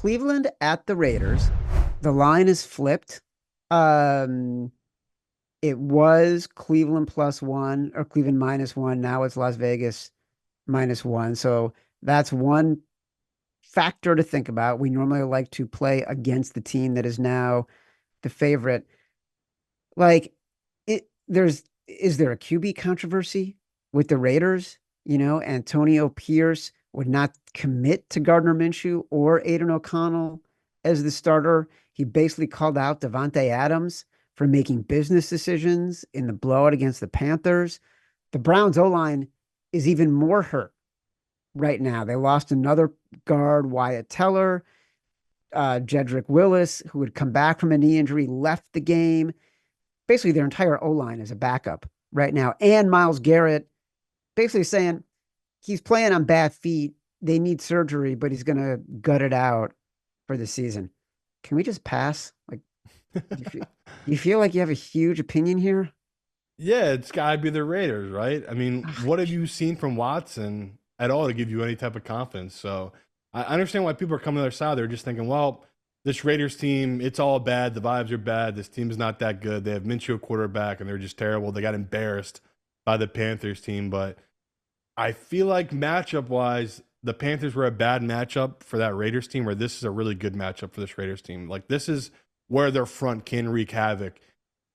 Cleveland at the Raiders. The line is flipped. Um, it was Cleveland +1 or Cleveland -1. Now it's Las Vegas -1. So that's one factor to think about. We normally like to play against the team that is now the favorite. Like is there a QB controversy with the Raiders? Antonio Pierce would not commit to Gardner Minshew or Aiden O'Connell as the starter. He basically called out Devontae Adams for making business decisions in the blowout against the Panthers. The Browns O-line is even more hurt right now. They lost another guard, Wyatt Teller. Jedrick Willis, who had come back from a knee injury, left the game. Basically, their entire O-line is a backup right now. And Myles Garrett basically saying he's playing on bad feet. They need surgery, but he's going to gut it out for the season. Can we just pass? Like, you feel like you have a huge opinion here? Yeah, it's got to be the Raiders, right? I mean, Ugh, what have you seen from Watson at all to give you any type of confidence? So I understand why people are coming to their side. They're just thinking, well, this Raiders team, it's all bad. The vibes are bad. This team is not that good. They have Minshew quarterback, and they're just terrible. They got embarrassed by the Panthers team. But I feel like matchup-wise, the Panthers were a bad matchup for that Raiders team, where this is a really good matchup for this Raiders team. Like, this is where their front can wreak havoc.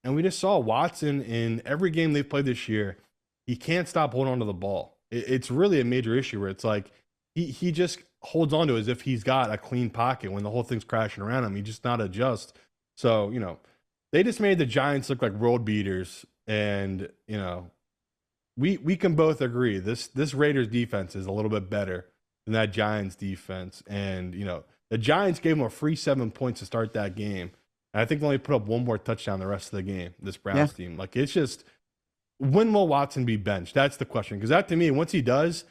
And we just saw Watson in every game they've played this year. He can't stop holding on to the ball. It's really a major issue where it's like he just holds on to it as if he's got a clean pocket when the whole thing's crashing around him. He just not adjust. So, they just made the Giants look like world beaters. And, we can both agree this Raiders defense is a little bit better than that Giants defense. And, the Giants gave them a free 7 points to start that game. And I think they only put up one more touchdown the rest of the game, this yeah. Browns team. Like, it's just, when will Watson be benched? That's the question. Because that, to me, once he does,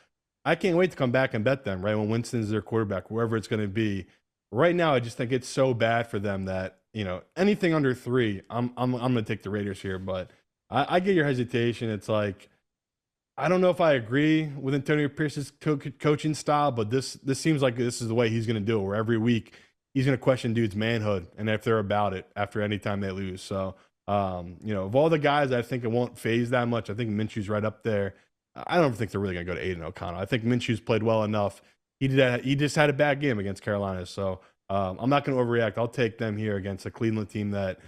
I can't wait to come back and bet them, right? When Winston's their quarterback, whoever it's going to be. Right now, I just think it's so bad for them that, anything under 3, I'm going to take the Raiders here. But I get your hesitation. It's like, I don't know if I agree with Antonio Pierce's coaching style, but this seems like this is the way he's going to do it, where every week he's going to question dudes' manhood and if they're about it after any time they lose. So, of all the guys, I think it won't phase that much. I think Minshew's right up there. I don't think they're really going to go to Aiden O'Connell. I think Minshew's played well enough. He just had a bad game against Carolina. So I'm not going to overreact. I'll take them here against a Cleveland team that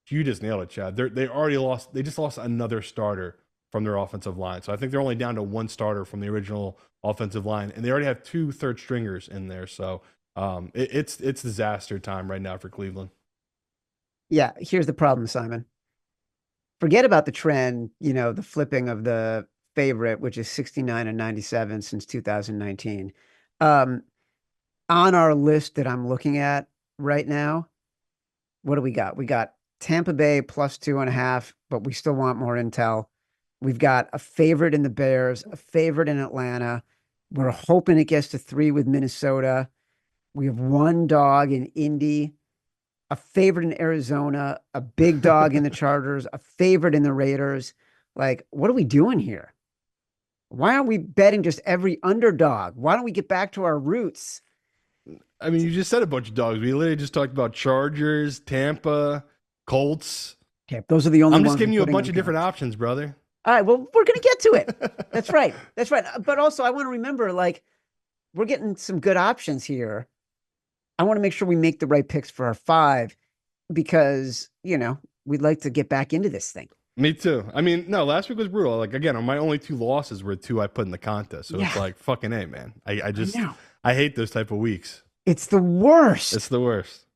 you just nailed it, Chad. They already lost. They just lost another starter from their offensive line. So I think they're only down to one starter from the original offensive line, and they already have 2 third stringers in there. So it's disaster time right now for Cleveland. Yeah. Here's the problem, Simon. Forget about the trend, the flipping of the favorite, which is 69 and 97 since 2019. Um, on our list that I'm looking at right now, what do we got? We got Tampa Bay +2.5, but we still want more intel. We've got a favorite in the Bears, a favorite in Atlanta. We're hoping it gets to 3 with Minnesota. We have one dog in Indy, a favorite in Arizona, a big dog in the Chargers, a favorite in the Raiders. Like, what are we doing here? Why aren't we betting just every underdog? Why don't we get back to our roots? I mean, you just said a bunch of dogs. We literally just talked about Chargers, Tampa, Colts. Okay, those are the only I'm ones just giving we're you a putting bunch on of different cards. options, brother. All right, well, we're going to get to it. That's right. That's right. But also, I want to remember, like, we're getting some good options here. I want to make sure we make the right picks for our 5 because, we'd like to get back into this thing. Me too. I mean, no, last week was brutal. Like, again, my only 2 losses were 2 I put in the contest. So it's Yeah, like, fucking A, man. I I just, know. I hate those type of weeks. It's the worst. It's the worst.